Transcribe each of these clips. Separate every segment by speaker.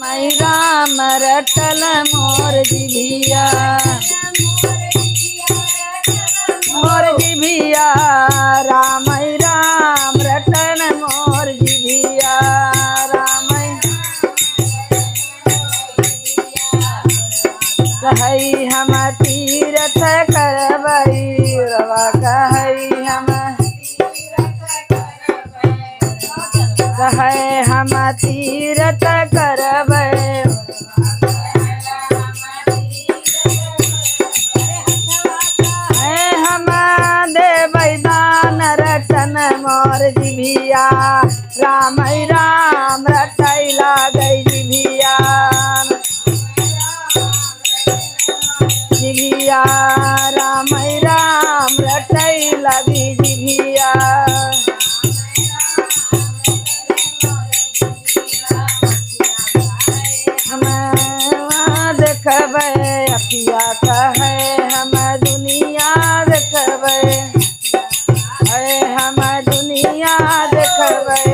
Speaker 1: मैं राम रटल मोर जिभिया, मोर जिभिया राम राम रटन मोर जिभिया राम। कहई हम तीरथ करबई रवा, कहई हम, कहै हम तीरथ करबै, हम देबै दान रटन मोर जिभिया राम राम रटै लागै जिभिया, जिभिया राम राम रटै लगी जिभिया। देखबै अपिया कहै हम दुनिया देखबै, है हम दुनिया देखबै,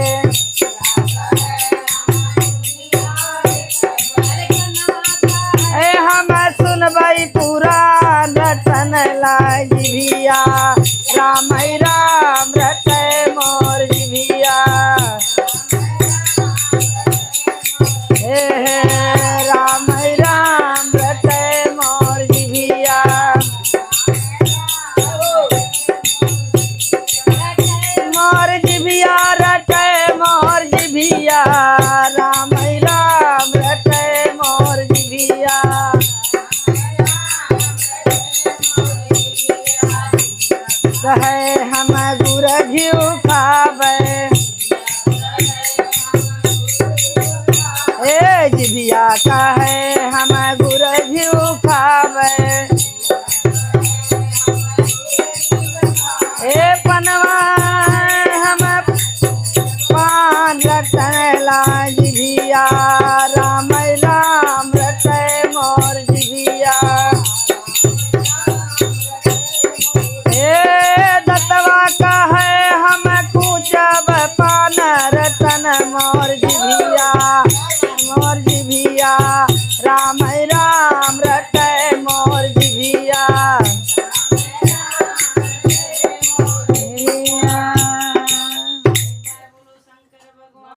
Speaker 1: हम सुनबै पूरा रटन लाई जिभिया राम राम रटै मोर जिभिया। हे राम राम रटै मोर जिभिया, मोर जिभिया रटै मोर जिभिया राम राम रटै मोर जिभिया। कहै हम गुर घिउ खाबै, जिभिया कहै